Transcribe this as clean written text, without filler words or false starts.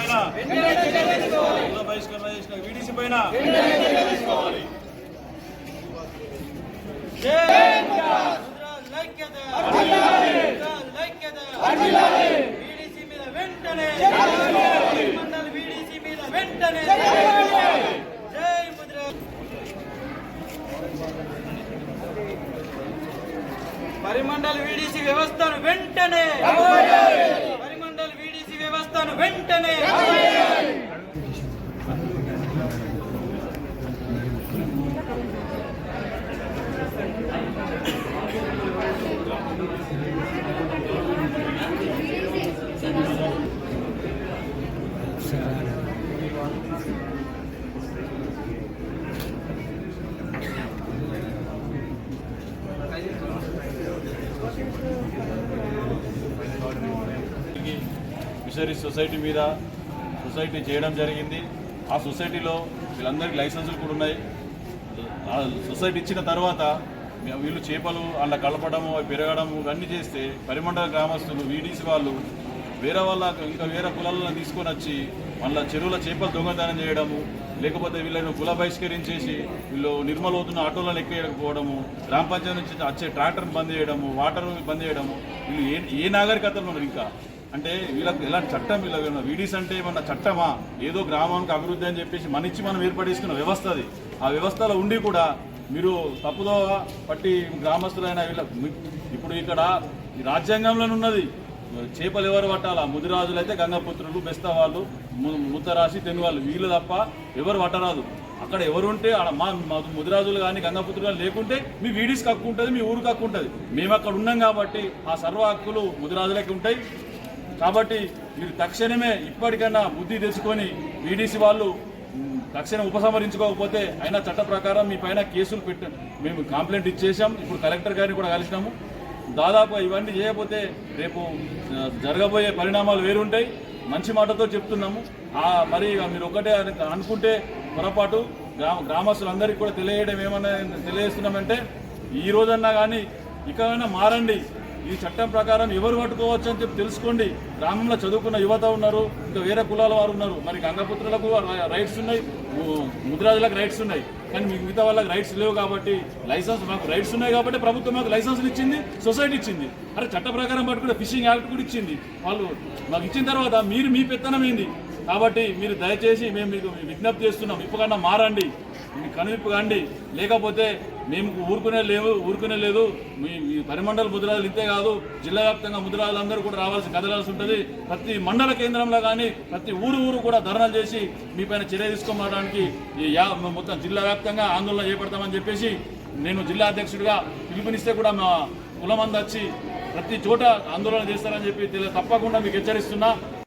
పైన కుల బహిష్కరణ చేసిన వీడీసీ పైన వీడీసీ మీద వెంటనే వీడీసీ మీద వెంటనే జై ముద్రాజ్. పరిమండల్ వీడీసీ వ్యవస్థను వెంటనే పరిమండల్ వీడీసీ వ్యవస్థను వెంటనే ఫిషరీస్ సొసైటీ చేయడం జరిగింది. ఆ సొసైటీలో వీళ్ళందరికీ లైసెన్సులు కూడా ఉన్నాయి. ఆ సొసైటీ ఇచ్చిన తర్వాత వీళ్ళు చేపలు అలా కలపడము అవి పెరగడము ఇవన్నీ చేస్తే పరిమండల గ్రామస్తులు వీడీసీ వాళ్ళు వేరే ఇంకా వేరే కులాలను తీసుకొని వచ్చి మళ్ళీ చెరువుల చేపలు దొంగతనం చేయడము, లేకపోతే వీళ్ళను కుల బహిష్కరించేసి వీళ్ళు నిర్మల్ అవుతున్న ఆటోలను ఎక్కేయకపోవడము, గ్రామ పంచాయతీ నుంచి వచ్చే ట్రాక్టర్ని బంద్ చేయడము, వాటర్ బంద్ చేయడము. వీళ్ళు ఏ నాగరికతలో ఉన్నారు ఇంకా అంటే వీళ్ళకి ఎలాంటి చట్టం వీళ్ళ వీడీస్ అంటే ఏమన్నా చట్టమా? ఏదో గ్రామానికి అభివృద్ధి అని చెప్పేసి మనం ఏర్పడేసుకున్న వ్యవస్థ అది. ఆ వ్యవస్థలో ఉండి కూడా మీరు తప్పుదో పట్టి గ్రామస్తులైన వీళ్ళ ఇప్పుడు ఇక్కడ ఈ రాజ్యాంగంలోనే ఉన్నది చేపలు ఎవరు పట్టాలా? ముదిరాజులు అయితే గంగపుత్రులు, బెస్తా వాళ్ళు, ముత్తరాశి, తెనువాళ్ళు వీళ్ళు తప్ప ఎవరు పట్టరాదు. అక్కడ ఎవరు ఉంటే మా ముదిరాజులు కానీ గంగపుత్రులు కానీ లేకుంటే మీ వీడీస్కి హక్కు ఉంటుంది, మీ ఊరికి హక్కు ఉంటుంది. మేము అక్కడ ఉన్నాం కాబట్టి ఆ సర్వ హక్కులు ముదిరాజులకి ఉంటాయి. కాబట్టి మీరు తక్షణమే ఇప్పటికైనా బుద్ధి తెచ్చుకొని వీడీసీ వాళ్ళు తక్షణం ఉపసంహరించుకోకపోతే అయినా చట్ట ప్రకారం మీ పైన కేసులు మేము కంప్లైంట్ ఇచ్చేసాం. ఇప్పుడు కలెక్టర్ గారిని కూడా కలిసినాము. దాదాపు ఇవన్నీ చేయకపోతే రేపు జరగబోయే పరిణామాలు వేరుంటాయి. మంచి మాటతో చెప్తున్నాము. మరి మీరు ఒకటే అనుకుంటే పొరపాటు. గ్రామస్తులందరికీ కూడా తెలియజేస్తున్నామంటే ఈ రోజన్నా కానీ ఇకైనా మారండి. ఈ చట్టం ప్రకారం ఎవరు పట్టుకోవచ్చు అని చెప్పి తెలుసుకోండి. గ్రామంలో చదువుకున్న యువత ఉన్నారు, ఇంకా వేరే కులాల వారు ఉన్నారు. మరి గంగపుత్రులకు రైట్స్ ఉన్నాయి, ముదిరాజులకు రైట్స్ ఉన్నాయి, కానీ మిగతా వాళ్ళకి రైట్స్ లేవు. కాబట్టి మాకు రైట్స్ ఉన్నాయి కాబట్టి ప్రభుత్వం మాకు లైసెన్సులు ఇచ్చింది, సొసైటీ ఇచ్చింది. అరే చట్ట ప్రకారం పట్టుకుంటే ఫిషింగ్ యాక్ట్ కూడా ఇచ్చింది. వాళ్ళు మాకు ఇచ్చిన తర్వాత మీ పెత్తనం ఏంది? కాబట్టి మీరు దయచేసి మేము మీకు విజ్ఞప్తి చేస్తున్నాం, ఇప్పటికన్నా మారండి, కనువిప్పు కాండి. లేకపోతే మేము ఊరుకునే లేదు. మీ పరిమండల ముదిరాజులు ఇంతే కాదు, జిల్లా వ్యాప్తంగా ముదిరాజులందరూ కూడా కదలాల్సి ఉంటుంది. ప్రతి మండల కేంద్రంలో కానీ ప్రతి ఊరు కూడా ధర్నాలు చేసి మీ పైన చర్య తీసుకోవడానికి మొత్తం జిల్లా వ్యాప్తంగా ఆందోళన చేపడతామని చెప్పేసి నేను జిల్లా అధ్యక్షుడిగా పిలుపునిస్తే కూడా మా కులమంది వచ్చి ప్రతి చోట ఆందోళన చేస్తారని చెప్పి తప్పకుండా మీకు హెచ్చరిస్తున్నా.